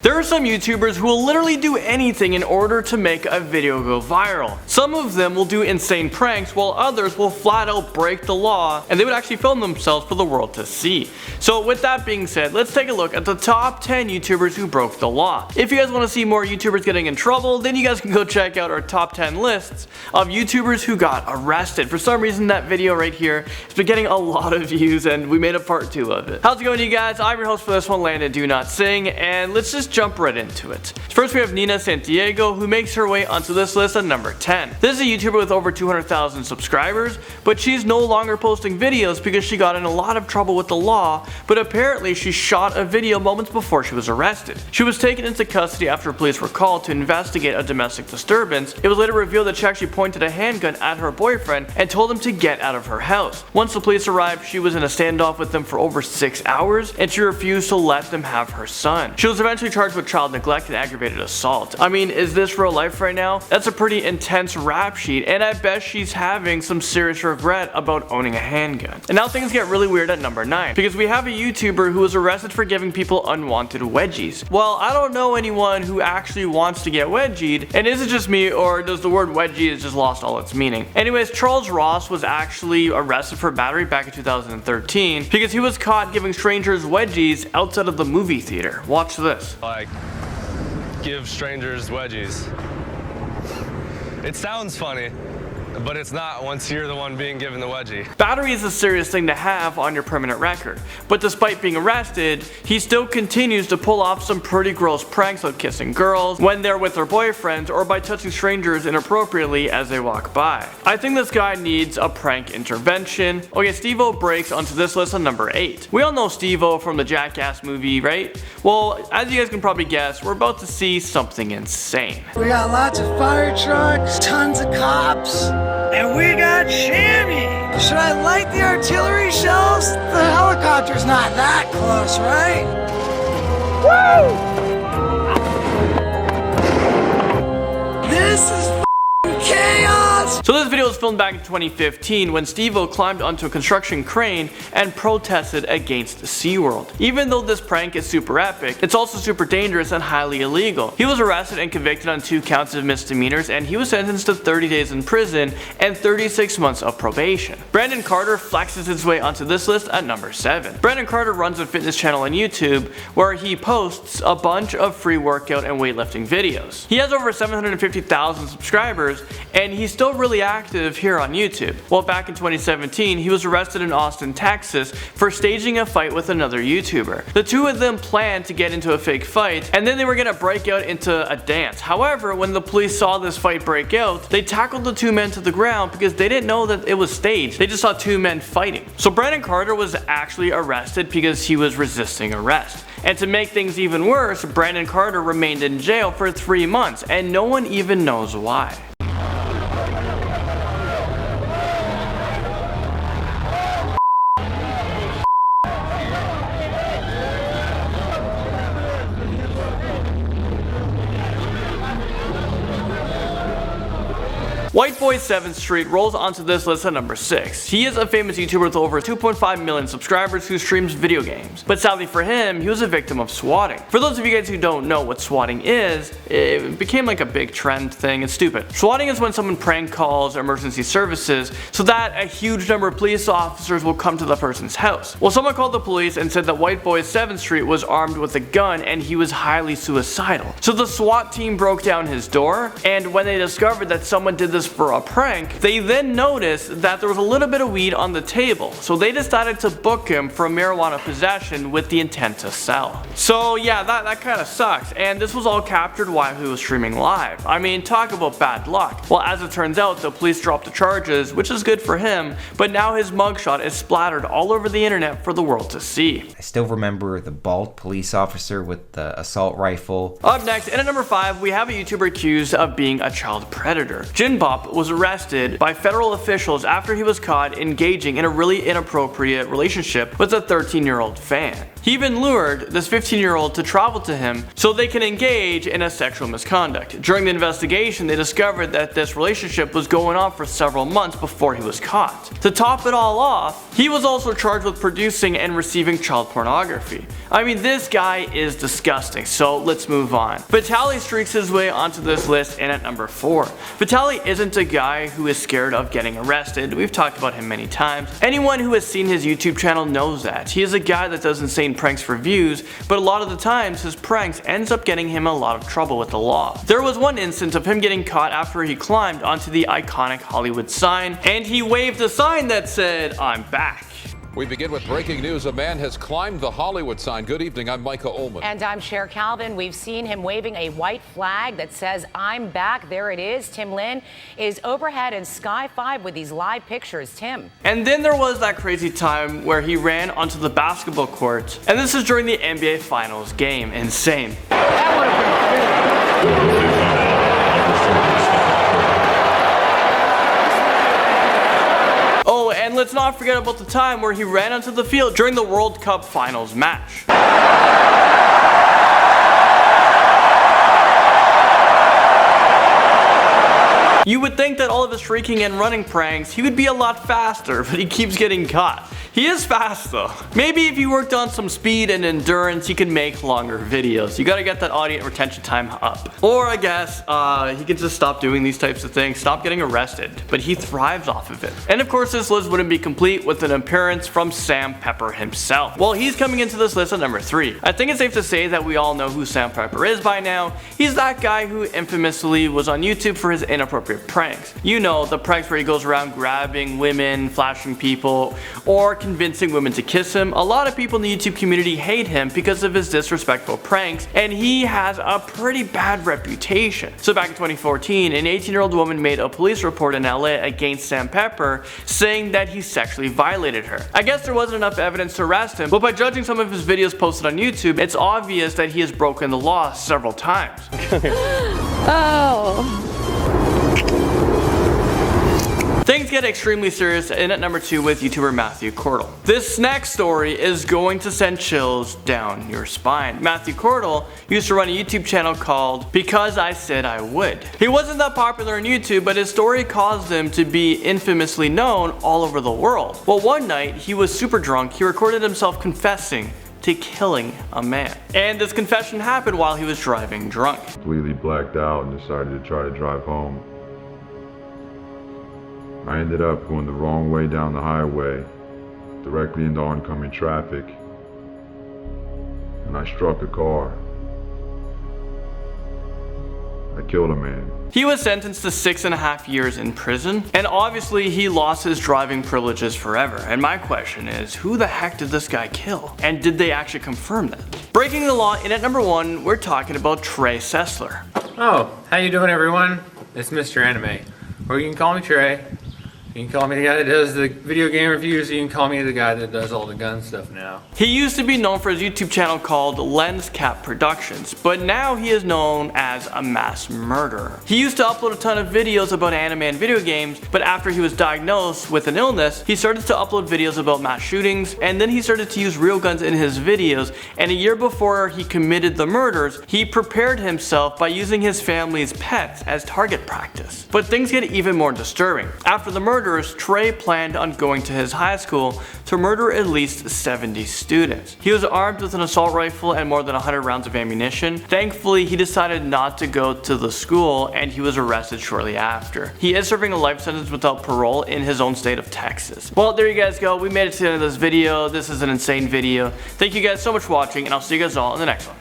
There are some YouTubers who will literally do anything in order to make a video go viral. Some of them will do insane pranks while others will flat out break the law and they would actually film themselves for the world to see. So with that being said, let's take a look at the top 10 YouTubers who broke the law. If you guys want to see more YouTubers getting in trouble, then you guys can go check out our top 10 lists of YouTubers who got arrested. For some reason that video right here has been getting a lot of views and we made a part 2 of it. How's it going, you guys? I'm your host for this one, Landon Do Not Sing, and let's just jump right into it. First we have Nina Santiago, who makes her way onto this list at number 10. This is a YouTuber with over 200,000 subscribers, but she's no longer posting videos because she got in a lot of trouble with the law, but apparently she shot a video moments before she was arrested. She was taken into custody after police were called to investigate a domestic disturbance. It was later revealed that she actually pointed a handgun at her boyfriend and told him to get out of her house. Once the police arrived, she was in a standoff with them for over 6 hours, and she refused to let them have her son. She was eventually charged with child neglect and aggravated assault. I mean, is this real life right now? That's a pretty intense rap sheet, and I bet she's having some serious regret about owning a handgun. And now things get really weird at number 9, because we have a YouTuber who was arrested for giving people unwanted wedgies. Well, I don't know anyone who actually wants to get wedgied, and is it just me, or does the word wedgie has just lost all its meaning? Anyways, Charles Ross was actually arrested for battery back in 2013 because he was caught giving strangers wedgies outside of the movie theater. Watch this. Like, give strangers wedgies. It sounds funny, but it's not once you're the one being given the wedgie. Battery is a serious thing to have on your permanent record, but despite being arrested, he still continues to pull off some pretty gross pranks like kissing girls when they're with their boyfriends or by touching strangers inappropriately as they walk by. I think this guy needs a prank intervention. Okay, Steve-O breaks onto this list on number 8. We all know Steve-O from the Jackass movie, right? Well, as you guys can probably guess, we're about to see something insane. We got lots of fire trucks, tons of cops. And we got Shammy! Should I light the artillery shells? The helicopter's not that close, right? Woo! This is f***ing chaos! So this video was filmed back in 2015 when Steve-O climbed onto a construction crane and protested against SeaWorld. Even though this prank is super epic, it's also super dangerous and highly illegal. He was arrested and convicted on 2 counts of misdemeanors, and he was sentenced to 30 days in prison and 36 months of probation. Brandon Carter flexes his way onto this list at number 7. Brandon Carter runs a fitness channel on YouTube where he posts a bunch of free workout and weightlifting videos. He has over 750,000 subscribers, and he's still really active here on YouTube. Well, back in 2017, he was arrested in Austin, Texas for staging a fight with another YouTuber. The two of them planned to get into a fake fight, and then they were gonna break out into a dance. However, when the police saw this fight break out, they tackled the 2 men to the ground because they didn't know that it was staged. They just saw 2 men fighting. So Brandon Carter was actually arrested because he was resisting arrest. And to make things even worse, Brandon Carter remained in jail for 3 months, and no one even knows why. White Boy 7th Street rolls onto this list at number 6. He is a famous YouTuber with over 2.5 million subscribers who streams video games. But sadly for him, he was a victim of swatting. For those of you guys who don't know what swatting is, it became like a big trend thing. It's stupid. Swatting is when someone prank calls emergency services so that a huge number of police officers will come to the person's house. Well, someone called the police and said that White Boy 7th Street was armed with a gun and he was highly suicidal. So the SWAT team broke down his door, and when they discovered that someone did this for a prank, they then noticed that there was a little bit of weed on the table, so they decided to book him for marijuana possession with the intent to sell. So yeah, that kind of sucks, and this was all captured while he was streaming live. I mean, talk about bad luck. Well, as it turns out, the police dropped the charges, which is good for him, but now his mugshot is splattered all over the internet for the world to see. I still remember the bald police officer with the assault rifle. Up next, and at number 5, we have a YouTuber accused of being a child predator. Jinbop cop was arrested by federal officials after he was caught engaging in a really inappropriate relationship with a 13-year-old fan. He even lured this 15-year-old to travel to him so they can engage in a sexual misconduct. During the investigation, they discovered that this relationship was going on for several months before he was caught. To top it all off, he was also charged with producing and receiving child pornography. I mean, this guy is disgusting, so let's move on. Vitaly streaks his way onto this list in at number 4. Vitaly isn't a guy who is scared of getting arrested. We've talked about him many times. Anyone who has seen his YouTube channel knows that. He is a guy that does insane pranks for views, but a lot of the times his pranks ends up getting him a lot of trouble with the law. There was one instance of him getting caught after he climbed onto the iconic Hollywood sign, and he waved a sign that said, "I'm back." We begin with breaking news. A man has climbed the Hollywood sign. Good evening, I'm Micah Ullman. And I'm Cher Calvin. We've seen him waving a white flag that says, "I'm back." There it is. Tim Lin is overhead in Sky 5 with these live pictures. Tim. And then there was that crazy time where he ran onto the basketball court, and this is during the NBA Finals game. Insane. Oh, and let's not forget about the time where he ran onto the field during the World Cup Finals match. You would think that all of his streaking and running pranks, he would be a lot faster, but he keeps getting caught. He is fast though. Maybe if he worked on some speed and endurance, he could make longer videos. You gotta get that audience retention time up. Or I guess, he could just stop doing these types of things, stop getting arrested, but he thrives off of it. And of course this list wouldn't be complete with an appearance from Sam Pepper himself. Well, he's coming into this list at number 3. I think it's safe to say that we all know who Sam Pepper is by now. He's that guy who infamously was on YouTube for his inappropriate pranks. You know, the pranks where he goes around grabbing women, flashing people, or convincing women to kiss him. A lot of people in the YouTube community hate him because of his disrespectful pranks, and he has a pretty bad reputation. So back in 2014, an 18-year-old woman made a police report in LA against Sam Pepper, saying that he sexually violated her. I guess there wasn't enough evidence to arrest him, but by judging some of his videos posted on YouTube, it's obvious that he has broken the law several times. Oh. Things get extremely serious in at number 2 with YouTuber Matthew Cordle. This next story is going to send chills down your spine. Matthew Cordle used to run a YouTube channel called Because I Said I Would. He wasn't that popular on YouTube, but his story caused him to be infamously known all over the world. Well, one night he was super drunk. He recorded himself confessing to killing a man. And this confession happened while he was driving drunk. Completely blacked out and decided to try to drive home. I ended up going the wrong way down the highway, directly into oncoming traffic, and I struck a car. I killed a man. He was sentenced to 6.5 years in prison, and obviously he lost his driving privileges forever. And my question is, who the heck did this guy kill? And did they actually confirm that? Breaking the law in at number 1, we're talking about Trey Sessler. Oh, how you doing everyone? It's Mr. Anime. Or you can call me Trey. You can call me the guy that does the video game reviews, or you can call me the guy that does all the gun stuff now. He used to be known for his YouTube channel called Lens Cap Productions, but now he is known as a mass murderer. He used to upload a ton of videos about anime and video games, but after he was diagnosed with an illness, he started to upload videos about mass shootings, and then he started to use real guns in his videos, and a year before he committed the murders, he prepared himself by using his family's pets as target practice. But things get even more disturbing. After the murders, Trey planned on going to his high school to murder at least 70 students. He was armed with an assault rifle and more than 100 rounds of ammunition. Thankfully, he decided not to go to the school, and he was arrested shortly after. He is serving a life sentence without parole in his own state of Texas. Well, there you guys go. We made it to the end of this video. This is an insane video. Thank you guys so much for watching, and I'll see you guys all in the next one.